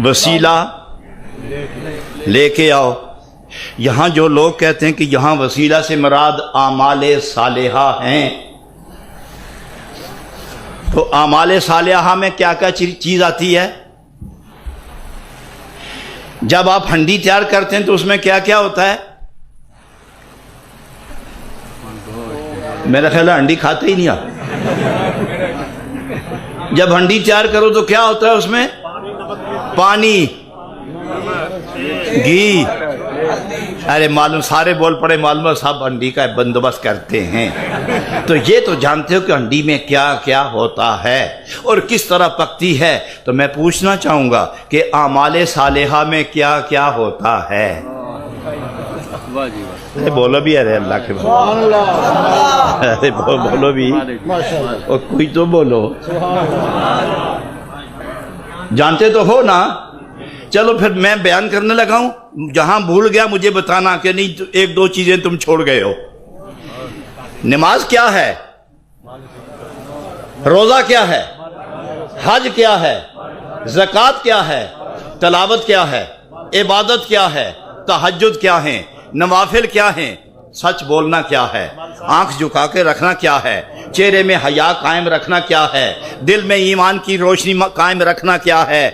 وسیلہ لے کے آؤ۔ یہاں جو لوگ کہتے ہیں کہ یہاں وسیلہ سے مراد اعمال صالحہ ہیں، تو اعمال صالحہ میں کیا کیا چیز آتی ہے؟ جب آپ ہنڈی تیار کرتے ہیں تو اس میں کیا کیا ہوتا ہے؟ میرا خیال ہے ہنڈی کھاتے ہی نہیں آپ۔ جب ہنڈی تیار کرو تو کیا ہوتا ہے اس میں؟ پانی، گھی۔ ارے معلوم سارے بول پڑے، معلوم سب ہنڈی کا بندوبست کرتے ہیں، تو یہ تو جانتے ہو کہ ہنڈی میں کیا کیا ہوتا ہے اور کس طرح پکتی ہے۔ تو میں پوچھنا چاہوں گا کہ اعمال صالحہ میں کیا کیا ہوتا ہے؟ بولو بھی، ارے اللہ کے ارے بولو بھی، اور کوئی تو بولو، جانتے تو ہو نا۔ چلو پھر میں بیان کرنے لگا ہوں، جہاں بھول گیا مجھے بتانا کہ نہیں ایک دو چیزیں تم چھوڑ گئے ہو۔ نماز کیا ہے؟ روزہ کیا ہے؟ حج کیا ہے؟ زکوٰۃ کیا ہے؟ تلاوت کیا ہے؟ عبادت کیا ہے؟ تہجد کیا ہے؟ نوافل کیا ہیں؟ سچ بولنا کیا ہے؟ آنکھ جھکا کے رکھنا کیا ہے؟ چہرے میں حیا قائم رکھنا کیا ہے؟ دل میں ایمان کی روشنی قائم رکھنا کیا ہے؟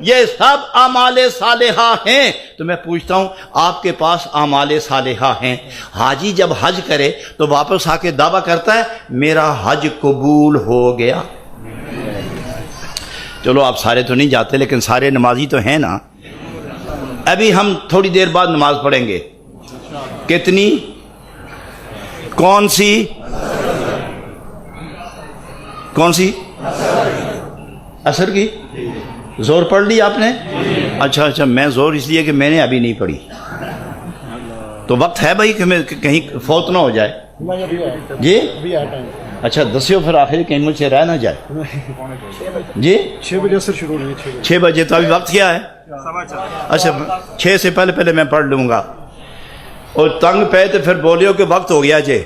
یہ سب اعمال صالحہ ہیں۔ تو میں پوچھتا ہوں آپ کے پاس اعمال صالحہ ہیں؟ حاجی جب حج کرے تو واپس آ کے دعویٰ کرتا ہے میرا حج قبول ہو گیا۔ چلو آپ سارے تو نہیں جاتے لیکن سارے نمازی تو ہیں نا۔ ابھی ہم تھوڑی دیر بعد نماز پڑھیں گے، کتنی؟ کون سی؟ کون سی؟ عصر کی؟ زور پڑھ لی آپ نے؟ اچھا میں زور اس لیے کہ میں نے ابھی نہیں پڑھی، تو وقت ہے بھائی کہ میں کہیں فوت نہ ہو جائے۔ جی اچھا دسیو پھر آخری کہیں مجھ سے رہ نہ جائے۔ جی 6 بجے عصر شروع ہونی ہے۔ 6 بجے، تو ابھی وقت کیا ہے؟ اچھا 6 سے پہلے میں پڑھ لوں گا، اور تنگ پہ تو پھر بولیو کہ وقت ہو گیا جے۔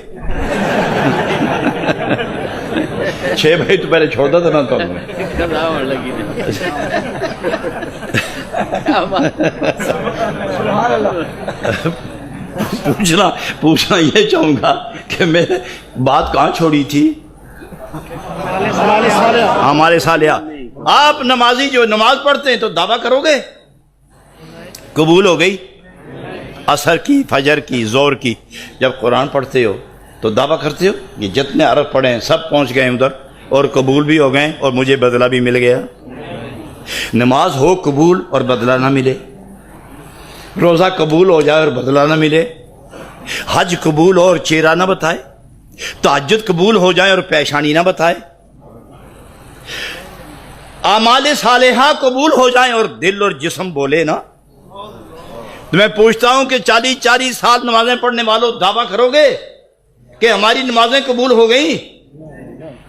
6 بجے تو پہلے چھوڑ دو نا تو پوچھنا یہ چاہوں گا کہ میں بات کہاں چھوڑی تھی؟ ہمارے صالحہ۔ آپ نمازی جو نماز پڑھتے ہیں تو دعویٰ کرو گے قبول ہو گئی، عصر کی، فجر کی، زور کی۔ جب قرآن پڑھتے ہو تو دعویٰ کرتے ہو کہ جتنے عرب پڑھے ہیں سب پہنچ گئے ادھر اور قبول بھی ہو گئے اور مجھے بدلہ بھی مل گیا۔ نماز ہو قبول اور بدلہ نہ ملے، روزہ قبول ہو جائے اور بدلہ نہ ملے، حج قبول ہو اور چہرہ نہ بتائے، تہجد قبول ہو جائے اور پیشانی نہ بتائے، اعمال صالحہ قبول ہو جائیں اور دل اور جسم بولے نا۔ تو میں پوچھتا ہوں کہ 40 سال نمازیں پڑھنے والوں دعویٰ کرو گے کہ ہماری نمازیں قبول ہو گئیں؟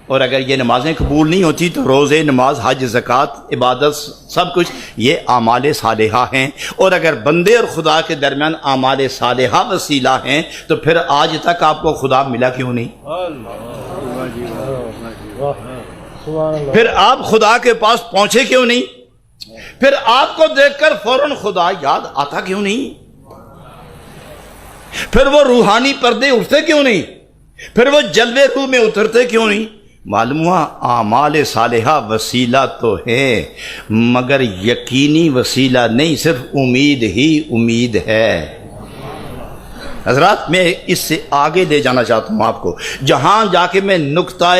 اور اگر یہ نمازیں قبول نہیں ہوتی تو روزے، نماز، حج، زکوٰۃ، عبادت سب کچھ یہ اعمال صالحہ ہیں۔ اور اگر بندے اور خدا کے درمیان اعمال صالحہ وسیلہ ہیں تو پھر آج تک آپ کو خدا ملا کیوں نہیں؟ پھر آپ خدا کے پاس پہنچے کیوں نہیں؟ پھر آپ کو دیکھ کر فوراً خدا یاد آتا کیوں نہیں؟ پھر وہ روحانی پردے اٹھتے کیوں نہیں؟ پھر وہ جلوے روح میں اترتے کیوں نہیں؟ معلوم ہوا اعمال صالحہ وسیلہ تو ہے مگر یقینی وسیلہ نہیں، صرف امید ہی امید ہے۔ حضرات میں اس سے آگے لے جانا چاہتا ہوں آپ کو، جہاں جا کے میں نقطہ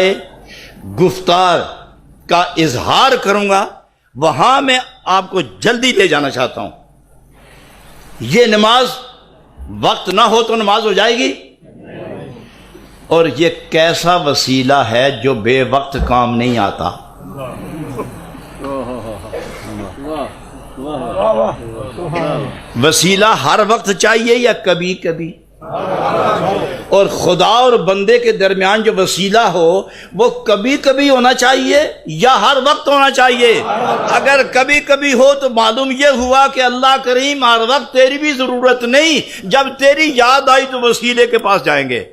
گفتار کا اظہار کروں گا وہاں میں آپ کو جلدی لے جانا چاہتا ہوں۔ یہ نماز وقت نہ ہو تو نماز ہو جائے گی، اور یہ کیسا وسیلہ ہے جو بے وقت کام نہیں آتا۔ وسیلہ ہر وقت چاہیے یا کبھی کبھی؟ اور خدا اور بندے کے درمیان جو وسیلہ ہو وہ کبھی کبھی ہونا چاہیے یا ہر وقت ہونا چاہیے؟ اگر کبھی کبھی ہو تو معلوم یہ ہوا کہ اللہ کریم ہر وقت تیری بھی ضرورت نہیں، جب تیری یاد آئی تو وسیلے کے پاس جائیں گے۔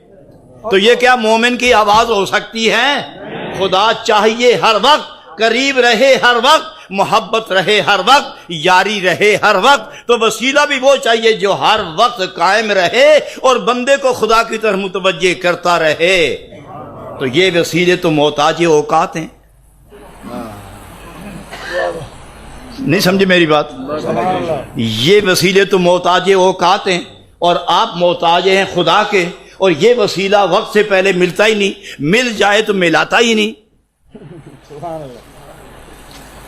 تو یہ کیا مومن کی آواز ہو سکتی ہے؟ خدا چاہیے ہر وقت قریب رہے ہر وقت، محبت رہے ہر وقت، یاری رہے ہر وقت، تو وسیلہ بھی وہ چاہیے جو ہر وقت قائم رہے اور بندے کو خدا کی طرف متوجہ کرتا رہے۔ تو یہ وسیلے تو محتاج اوقات ہیں۔ نہیں سمجھے میری بات؟ یہ وسیلے تو محتاج اوقات ہیں اور آپ محتاج ہیں خدا کے، اور یہ وسیلہ وقت سے پہلے ملتا ہی نہیں، مل جائے تو ملاتا ہی نہیں۔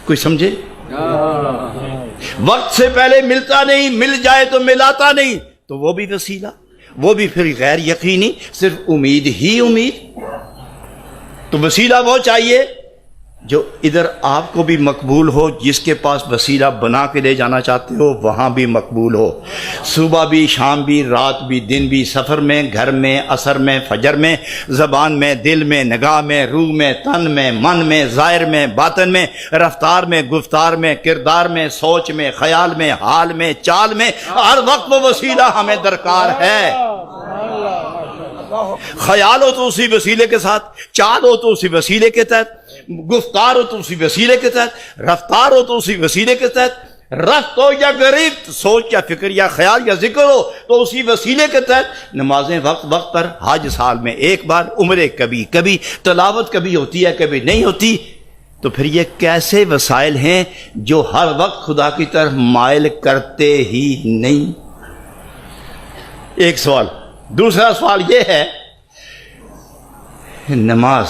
کوئی سمجھے؟ وقت سے پہلے ملتا نہیں، مل جائے تو ملاتا نہیں، تو وہ بھی وسیلہ، وہ بھی پھر غیر یقینی، صرف امید ہی امید۔ تو وسیلہ وہ چاہیے جو ادھر آپ کو بھی مقبول ہو، جس کے پاس وسیلہ بنا کے لے جانا چاہتے ہو وہاں بھی مقبول ہو، صبح بھی، شام بھی، رات بھی، دن بھی، سفر میں، گھر میں، عصر میں، فجر میں، زبان میں، دل میں، نگاہ میں، روح میں، تن میں، من میں، ظاہر میں، باطن میں، رفتار میں، گفتار میں، کردار میں، سوچ میں، خیال میں، حال میں، چال میں، ہر وقت وہ وسیلہ ہمیں درکار ہے۔ خیال ہو تو اسی وسیلے کے ساتھ، چال ہو تو اسی وسیلے کے تحت، گفتار ہو تو اسی وسیلے کے تحت، رفتار ہو تو اسی وسیلے کے تحت، رفت ہو یا غریب، سوچ یا فکر یا خیال یا ذکر ہو تو اسی وسیلے کے تحت۔ نمازیں وقت وقت پر، حج سال میں ایک بار، عمرے کبھی کبھی، تلاوت کبھی ہوتی ہے کبھی نہیں ہوتی، تو پھر یہ کیسے وسائل ہیں جو ہر وقت خدا کی طرف مائل کرتے ہی نہیں؟ ایک سوال۔ دوسرا سوال یہ ہے، نماز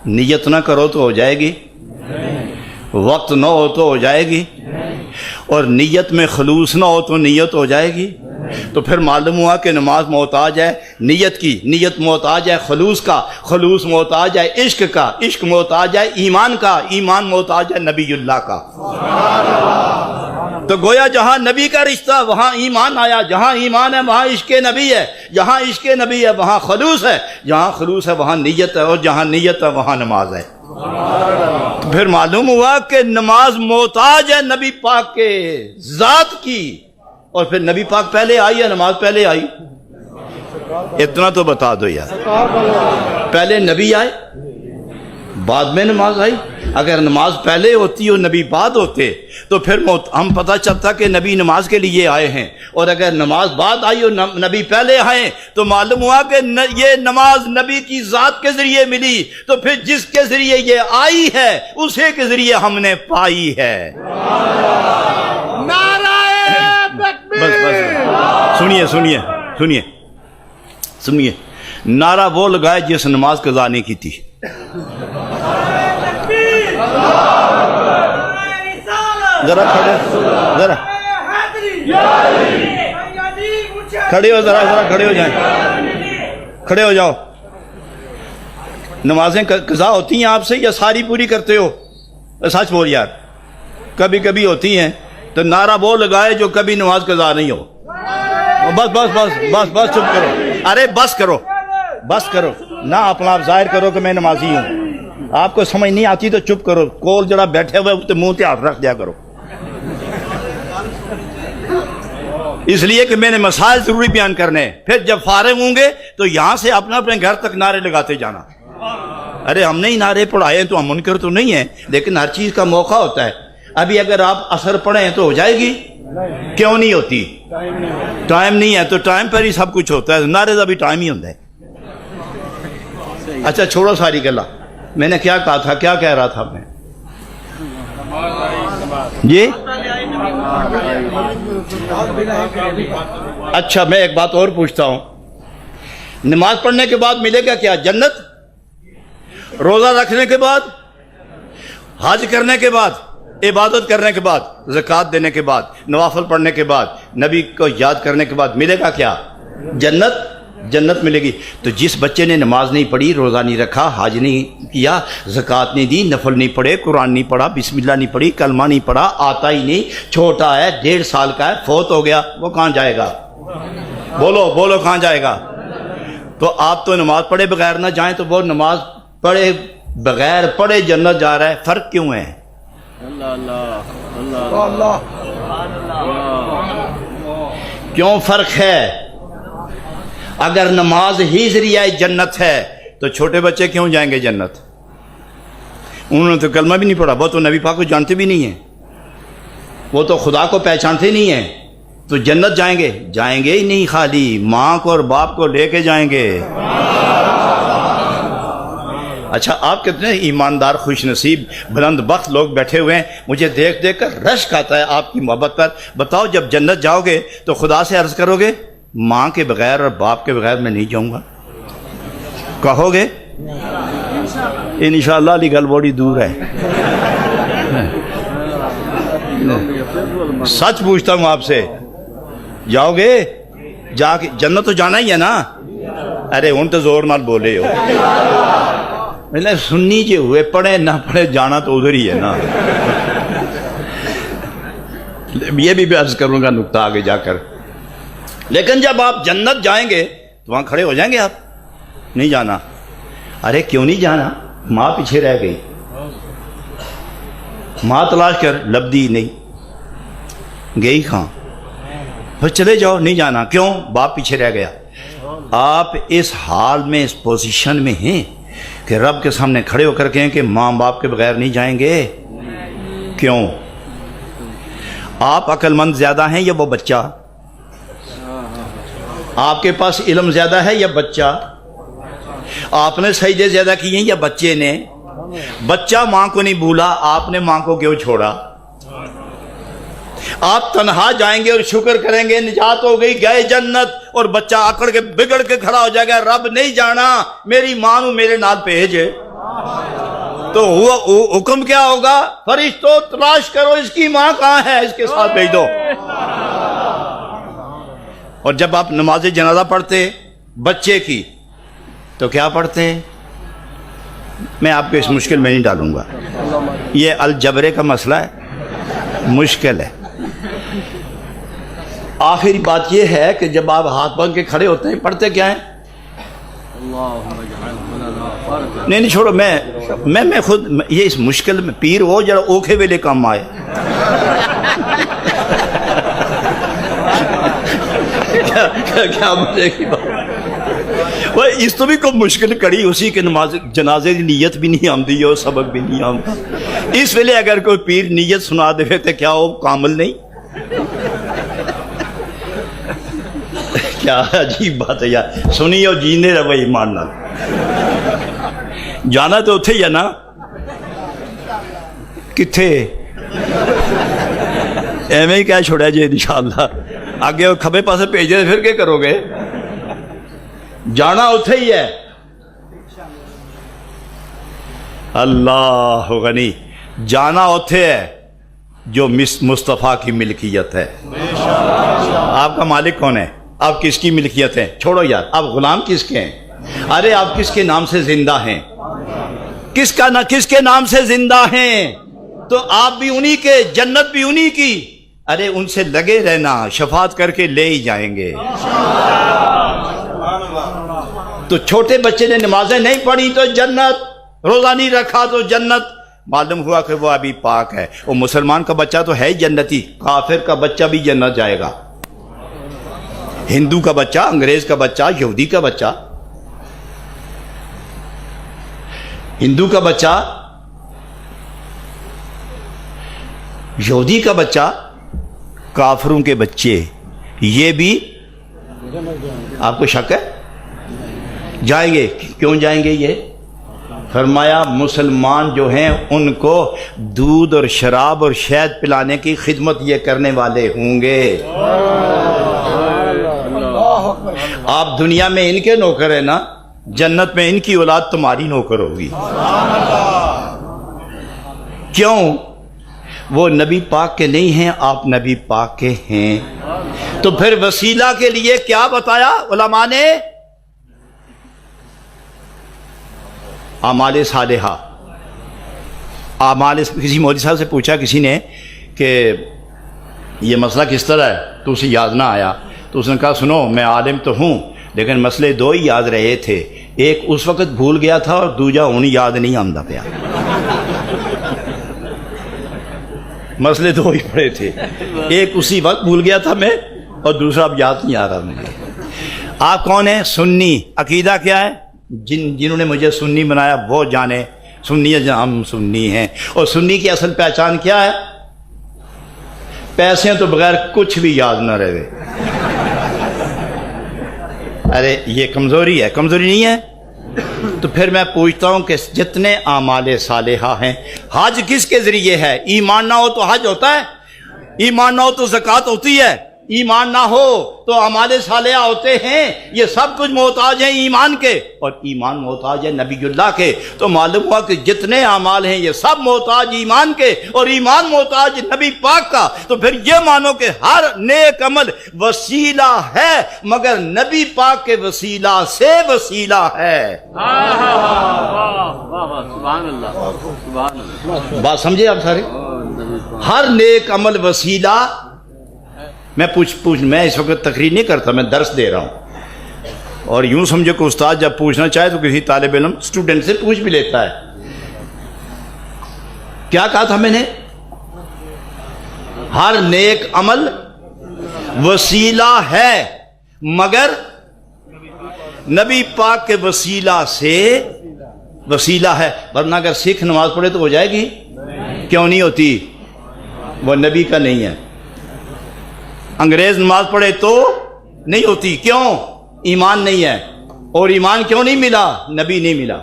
نیت نہ کرو تو ہو جائے گی، وقت نہ ہو تو ہو جائے گی، اور نیت میں خلوص نہ ہو تو نیت ہو جائے گی۔ تو پھر معلوم ہوا کہ نماز محتاج ہے نیت کی، نیت محتاج ہے خلوص کا، خلوص محتاج ہے عشق کا، عشق محتاج ہے ایمان کا، ایمان محتاج ہے نبی اللہ کا۔ تو گویا جہاں نبی کا رشتہ وہاں ایمان آیا، جہاں ایمان ہے وہاں عشق نبی ہے، جہاں عشق نبی ہے وہاں خلوص ہے، جہاں خلوص ہے وہاں نیت ہے، اور جہاں نیت ہے وہاں نماز ہے۔ تو پھر معلوم ہوا کہ نماز محتاج ہے نبی پاک کے ذات کی، اور پھر نبی پاک پہلے آئی یا نماز پہلے آئی؟ اتنا تو بتا دو یار، پہلے نبی آئے بعد میں نماز آئی؟ اگر نماز پہلے ہوتی اور نبی بعد ہوتے تو پھر ہم پتہ چلتا کہ نبی نماز کے لیے آئے ہیں، اور اگر نماز بعد آئی اور نبی پہلے آئے تو معلوم ہوا کہ یہ نماز نبی کی ذات کے ذریعے ملی، تو پھر جس کے ذریعے یہ آئی ہے اسی کے ذریعے ہم نے پائی ہے۔ بس سنیے، نعرہ وہ لگائے جس نماز قضا نہیں کی تھی۔ ذرا کھڑے ہو، ذرا کھڑے ہو جائیں، کھڑے ہو جاؤ۔ نمازیں قضا ہوتی ہیں آپ سے یا ساری پوری کرتے ہو؟ سچ بول یار، کبھی کبھی ہوتی ہیں، تو نعرہ وہ لگائے جو کبھی نماز قضا نہیں ہو۔ بس چپ کرو، ارے بس کرو نہ اپنا آپ ظاہر کرو کہ میں نمازی ہوں۔ آپ کو سمجھ نہیں آتی تو چپ کرو، کول جڑا بیٹھے ہوئے تو منہ پہ ہاتھ رکھ دیا کرو، اس لیے کہ میں نے مسائل ضروری بیان کرنے ہیں۔ پھر جب فارغ ہوں گے تو یہاں سے اپنا اپنے گھر تک نعرے لگاتے جانا۔ ارے ہم نے ہی نعرے پڑھائے تو ہم منکر تو نہیں ہیں، لیکن ہر چیز کا موقع ہوتا ہے۔ ابھی اگر آپ عصر پڑھیں تو ہو جائے گی؟ کیوں نہیں ہوتی؟ ٹائم نہیں ہے، تو ٹائم پر ہی سب کچھ ہوتا ہے، نعرے کا بھی ٹائم ہی ہوتا ہے۔ اچھا چھوڑو ساری گلا، میں نے کیا کہا تھا، کیا کہہ رہا تھا میں؟ جی اچھا، میں ایک بات اور پوچھتا ہوں، نماز پڑھنے کے بعد ملے گا کیا؟ جنت؟ روزہ رکھنے کے بعد، حج کرنے کے بعد، عبادت کرنے کے بعد، زکوٰۃ دینے کے بعد، نوافل پڑھنے کے بعد، نبی کو یاد کرنے کے بعد ملے گا کیا؟ جنت ملے گی۔ تو جس بچے نے نماز نہیں پڑھی، روزہ نہیں رکھا، حج نہیں کیا، زکوٰۃ نہیں دی، نفل نہیں پڑھے، قرآن نہیں پڑھا، بسم اللہ نہیں پڑھی، کلمہ نہیں پڑھا، آتا ہی نہیں، چھوٹا ہے، 1.5 سال کا ہے، فوت ہو گیا، وہ کہاں جائے گا؟ بولو کہاں جائے گا؟ تو آپ تو نماز پڑھے بغیر نہ جائیں، تو وہ نماز پڑھے بغیر پڑھے جنت جا رہا ہے، فرق کیوں ہے؟ کیوں فرق ہے؟ اگر نماز ہی ذریعہ جنت ہے تو چھوٹے بچے کیوں جائیں گے جنت؟ انہوں نے تو کلمہ بھی نہیں پڑھا، وہ تو نبی پاک کو جانتے بھی نہیں ہیں، وہ تو خدا کو پہچانتے نہیں ہیں، تو جنت جائیں گے؟ جائیں گے ہی نہیں، خالی ماں کو اور باپ کو لے کے جائیں گے۔ اچھا آپ کتنے ایماندار خوش نصیب بلند بخت لوگ بیٹھے ہوئے ہیں، مجھے دیکھ دیکھ کر رشک آتا ہے آپ کی محبت پر۔ بتاؤ جب جنت جاؤ گے تو خدا سے عرض کرو گے ماں کے بغیر اور باپ کے بغیر میں نہیں جاؤں گا؟ کہو گے؟ انشاءاللہ علی گل بڑی دور ہے۔ سچ پوچھتا ہوں آپ سے، جاؤ گے؟ جا کے جنت تو جانا ہی ہے نا؟ ارے ہوں تو زور نال بولے ہو، سنی جے ہوئے، پڑھے نہ پڑھے جانا تو ادھر ہی ہے نا۔ یہ بھی عرض کروں گا نکتہ آگے جا کر۔ لیکن جب آپ جنت جائیں گے تو وہاں کھڑے ہو جائیں گے آپ، نہیں جانا۔ ارے کیوں نہیں جانا؟ ماں پیچھے رہ گئی، ماں تلاش کر لبدی نہیں گئی کہاں، بس چلے جاؤ، نہیں جانا۔ کیوں؟ باپ پیچھے رہ گیا۔ آپ اس حال میں، اس پوزیشن میں ہیں کہ رب کے سامنے کھڑے ہو کر کہیں کہ ماں باپ کے بغیر نہیں جائیں گے؟ کیوں؟ آپ عقل مند زیادہ ہیں یا وہ بچہ؟ آپ کے پاس علم زیادہ ہے یا بچہ؟ آپ نے سجدے زیادہ کیے ہیں یا بچے نے؟ بچہ ماں کو نہیں بھولا، آپ نے ماں کو کیوں چھوڑا؟ آپ تنہا جائیں گے اور شکر کریں گے نجات ہو گئی، گئے جنت، اور بچہ آکڑ کے بگڑ کے کھڑا ہو جائے گا، رب نہیں جانا، میری ماں نو میرے نال بھیج۔ تو حکم کیا ہوگا؟ فرشتوں تلاش کرو اس کی ماں کہاں ہے، اس کے ساتھ بھیج دو۔ اور جب آپ نماز جنازہ پڑھتے بچے کی تو کیا پڑھتے ہیں؟ میں آپ کو اس مشکل میں نہیں ڈالوں گا، یہ الجبرے کا مسئلہ ہے، مشکل ہے۔ آخری بات یہ ہے کہ جب آپ ہاتھ باندھ کے کھڑے ہوتے ہیں پڑھتے کیا ہیں؟ نہیں چھوڑو، میں خود یہ اس مشکل میں پیر ہو جڑا اوکھے ویلے کام آئے۔ کیا مجھے کی بات، وہ اس تو بھی کوئی مشکل کڑی اسی کے نماز جنازے کی نیت بھی نہیں آمدی اور سبق بھی نہیں آمدی۔ اس ویلے اگر کوئی پیر نیت سنا دے تو کیا وہ کامل نہیں؟ کیا عجیب بات ہے یار، سنی اور جینے رہو ایمان نال۔ جانا تو اتھے ہی ہے نا، کتھے ایویں ہی کہہ چھوڑا جی انشاءاللہ، آگے وہ کھبے پاسے بھیجے پھر کیا کرو گے؟ جانا اتھے ہی ہے۔ اللہ غنی، جانا اتھے ہے جو مصطفیٰ کی ملکیت ہے۔ آپ کا مالک کون ہے؟ آپ کس کی ملکیت ہے؟ چھوڑو یار، آپ غلام کس کے ہیں؟ ارے آپ کس کے نام سے زندہ ہیں؟ کس کے نام سے زندہ ہیں؟ تو آپ بھی انہی کے، جنت بھی انہی کی۔ ارے ان سے لگے رہنا، شفاعت کر کے لے ہی جائیں گے۔ تو چھوٹے بچے نے نمازیں نہیں پڑھی تو جنت، روزہ نہیں رکھا تو جنت، معلوم ہوا کہ وہ ابھی پاک ہے۔ وہ مسلمان کا بچہ تو ہے ہی جنتی، کافر کا بچہ بھی جنت جائے گا، ہندو کا بچہ، انگریز کا بچہ، یہودی کا بچہ، ہندو کا بچہ، یہودی کا بچہ، کافروں کے بچے، یہ بھی آپ کو شک ہے؟ جائیں گے۔ کیوں جائیں گے؟ یہ فرمایا مسلمان جو ہیں ان کو دودھ اور شراب اور شہد پلانے کی خدمت یہ کرنے والے ہوں گے۔ آپ دنیا میں ان کے نوکر ہیں نا، جنت میں ان کی اولاد تمہاری نوکر ہوگی۔ کیوں؟ وہ نبی پاک کے نہیں ہیں، آپ نبی پاک کے ہیں۔ تو پھر وسیلہ کے لیے کیا بتایا علماء نے؟ اعمال صالحہ۔ اعمال، کسی مولوی صاحب سے پوچھا کسی نے کہ یہ مسئلہ کس طرح ہے، تو اسے یاد نہ آیا، تو اس نے کہا سنو میں عالم تو ہوں لیکن مسئلے دو ہی یاد رہے تھے، ایک اس وقت بھول گیا تھا اور دوجا ہوں یاد نہیں آمدہ پیا۔ مسئلے دو ہی پڑے تھے، ایک اسی وقت بھول گیا تھا میں اور دوسرا اب یاد نہیں آ رہا مجھے۔ آپ کون ہیں؟ سنی۔ عقیدہ کیا ہے؟ جنہوں نے مجھے سنی بنایا وہ جانے، سنی ہے جہاں ہم سنی ہیں. اور سنی کی اصل پہچان کیا ہے؟ پیسے تو بغیر کچھ بھی یاد نہ رہے. ارے یہ کمزوری ہے، کمزوری نہیں ہے؟ تو پھر میں پوچھتا ہوں کہ جتنے اعمال صالحہ ہیں، حج کس کے ذریعے ہے؟ ایمان نہ ہو تو حج ہوتا ہے؟ ایمان نہ ہو تو زکوٰۃ ہوتی ہے؟ ایمان نہ ہو تو اعمال صالحہ ہوتے ہیں؟ یہ سب کچھ محتاج ہیں ایمان کے، اور ایمان محتاج ہے نبی اللہ کے. تو معلوم ہوا کہ جتنے اعمال ہیں یہ سب محتاج ایمان کے، اور ایمان محتاج نبی پاک کا. تو پھر یہ مانو کہ ہر نیک عمل وسیلہ ہے، مگر نبی پاک کے وسیلہ سے وسیلہ ہے. بات سمجھے آپ سارے؟ ہر نیک عمل وسیلہ. میں میں اس وقت تقریر نہیں کرتا، میں درس دے رہا ہوں. اور یوں سمجھو کہ استاد جب پوچھنا چاہے تو کسی طالب علم اسٹوڈنٹ سے پوچھ بھی لیتا ہے. کیا کہا تھا میں نے؟ ہر نیک عمل وسیلہ ہے مگر نبی پاک کے وسیلہ سے وسیلہ ہے. ورنہ اگر سکھ نماز پڑھے تو ہو جائے گی؟ کیوں نہیں ہوتی؟ وہ نبی کا نہیں ہے. انگریز نماز پڑھے تو نہیں ہوتی. کیوں؟ ایمان نہیں ہے. اور ایمان کیوں نہیں ملا؟ نبی نہیں ملا.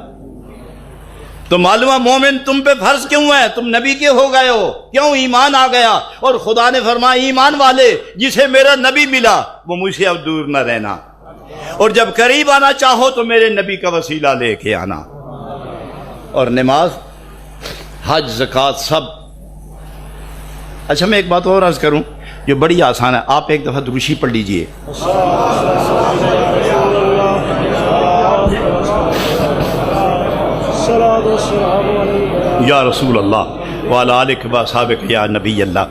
تو معلوم ہے مومن تم پہ فرض کیوں ہے؟ تم نبی کے ہو گئے ہو. کیوں؟ ایمان آ گیا. اور خدا نے فرمایا ایمان والے جسے میرا نبی ملا وہ مجھ سے اب دور نہ رہنا، اور جب قریب آنا چاہو تو میرے نبی کا وسیلہ لے کے آنا. اور نماز، حج، زکوٰۃ سب. اچھا میں ایک بات اور عرض کروں جو بڑی آسان ہے. آپ ایک دفعہ دروشی پڑھ لیجئے. یا رسول اللہ وعلی آلک و اصحابک یا نبی اللہ.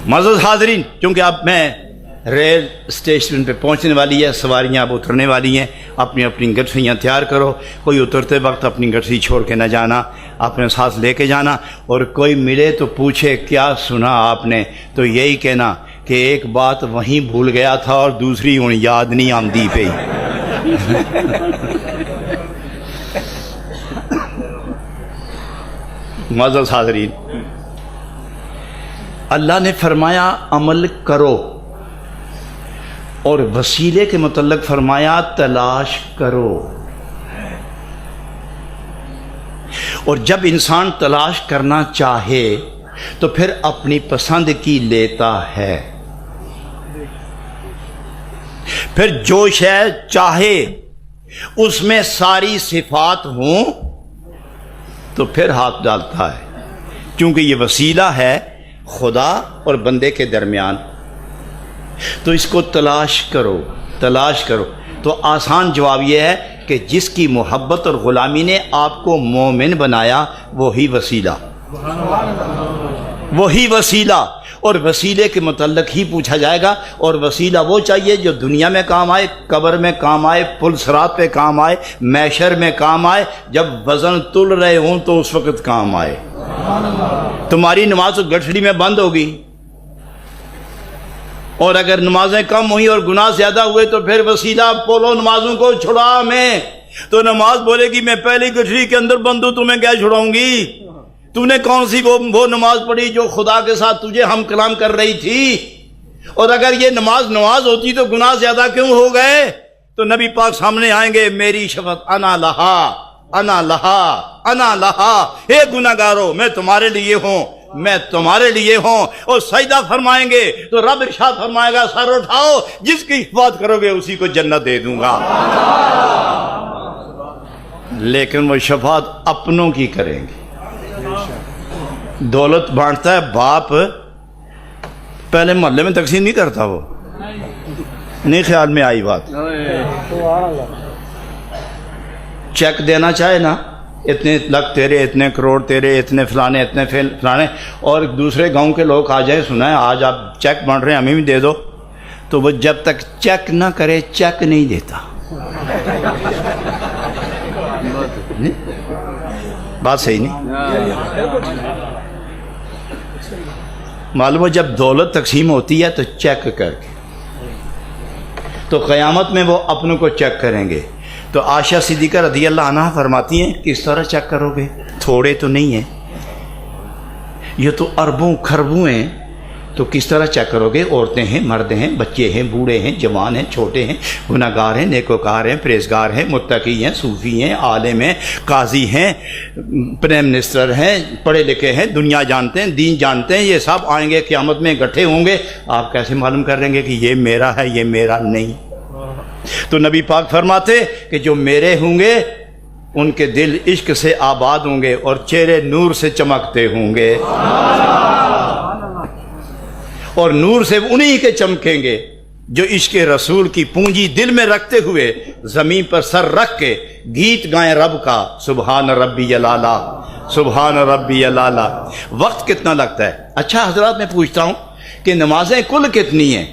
معزز حاضرین، چونکہ اب میں ریل اسٹیشن پہ پہنچنے والی ہے، سواریاں اب اترنے والی ہیں. اپنی اپنی گٹھریاں تیار کرو. کوئی اترتے وقت اپنی گٹھری چھوڑ کے نہ جانا، اپنے ساتھ لے کے جانا. اور کوئی ملے تو پوچھے کیا سنا آپ نے، تو یہی کہنا کہ ایک بات وہیں بھول گیا تھا اور دوسری ہوں یاد نہیں آمدی پہ. معزز حاضرین، اللہ نے فرمایا عمل کرو، اور وسیلے کے متعلق فرمایا تلاش کرو. اور جب انسان تلاش کرنا چاہے تو پھر اپنی پسند کی لیتا ہے. پھر جو شے چاہے اس میں ساری صفات ہوں تو پھر ہاتھ ڈالتا ہے، کیونکہ یہ وسیلہ ہے خدا اور بندے کے درمیان. تو اس کو تلاش کرو، تلاش کرو. تو آسان جواب یہ ہے کہ جس کی محبت اور غلامی نے آپ کو مومن بنایا وہی وسیلہ، وہی وسیلہ. اور وسیلے کے متعلق ہی پوچھا جائے گا. اور وسیلہ وہ چاہیے جو دنیا میں کام آئے، قبر میں کام آئے، پل صراط پہ کام آئے، محشر میں کام آئے، جب وزن تل رہے ہوں تو اس وقت کام آئے. تمہاری نماز تو گٹھڑی میں بند ہوگی، اور اگر نمازیں کم ہوئی اور گناہ زیادہ ہوئے تو پھر وسیلہ بولو نمازوں کو چھڑا میں. تو نماز بولے گی میں پہلی گٹھری کے اندر بند ہوں، تمہیں کیا چھڑاؤں گی؟ تو نے کون سی وہ نماز پڑھی جو خدا کے ساتھ تجھے ہم کلام کر رہی تھی؟ اور اگر یہ نماز ہوتی تو گناہ زیادہ کیوں ہو گئے؟ تو نبی پاک سامنے آئیں گے، میری شفاعت انا لہا انا لہا انا لہا. اے گناہگارو میں تمہارے لیے ہوں، میں تمہارے لیے ہوں. اور سجدہ فرمائیں گے تو رب ارشاد فرمائے گا سر اٹھاؤ، جس کی حفاظت کرو گے اسی کو جنت دے دوں گا. لیکن وہ شفاعت اپنوں کی کریں گے. دولت بانٹتا ہے باپ، پہلے محلے میں تقسیم نہیں کرتا. وہ نہیں خیال میں آئی بات. چیک دینا چاہے نا، اتنے لاکھ تیرے، اتنے کروڑ تیرے، اتنے فلانے، اتنے فلانے، اور دوسرے گاؤں کے لوگ آ جائیں سنا ہے آج آپ چیک بانٹ رہے ہیں ہمیں بھی دے دو، تو وہ جب تک چیک نہ کرے چیک نہیں دیتا. بات صحیح نہیں؟ معلوم ہے جب دولت تقسیم ہوتی ہے تو چیک کر کے، تو قیامت میں وہ اپنوں کو چیک کریں گے. تو عائشہ صدیقہ رضی اللہ عنہ فرماتی ہیں کس طرح چیک کرو گے؟ تھوڑے تو نہیں ہیں، یہ تو اربوں کھربوں ہیں، تو کس طرح چیک کرو گے؟ عورتیں ہیں، مرد ہیں، بچے ہیں، بوڑھے ہیں، جوان ہیں، چھوٹے ہیں، گناہگار ہیں، نیکوکار ہیں، پرہیزگار ہیں، متقی ہیں، صوفی ہیں، عالم ہیں، قاضی ہیں، پرائم منسٹر ہیں، پڑھے لکھے ہیں، دنیا جانتے ہیں، دین جانتے ہیں، یہ سب آئیں گے قیامت میں اکٹھے ہوں گے، آپ کیسے معلوم کر لیں گے کہ یہ میرا ہے یہ میرا نہیں؟ تو نبی پاک فرماتے کہ جو میرے ہوں گے ان کے دل عشق سے آباد ہوں گے اور چہرے نور سے چمکتے ہوں گے، اور نور سے انہی کے چمکیں گے جو عشق رسول کی پونجی دل میں رکھتے ہوئے زمین پر سر رکھ کے گیت گائیں رب کا، سبحان ربی الاعلیٰ، سبحان ربی الاعلیٰ۔ وقت کتنا لگتا ہے؟ اچھا حضرات میں پوچھتا ہوں کہ نمازیں کل کتنی ہیں؟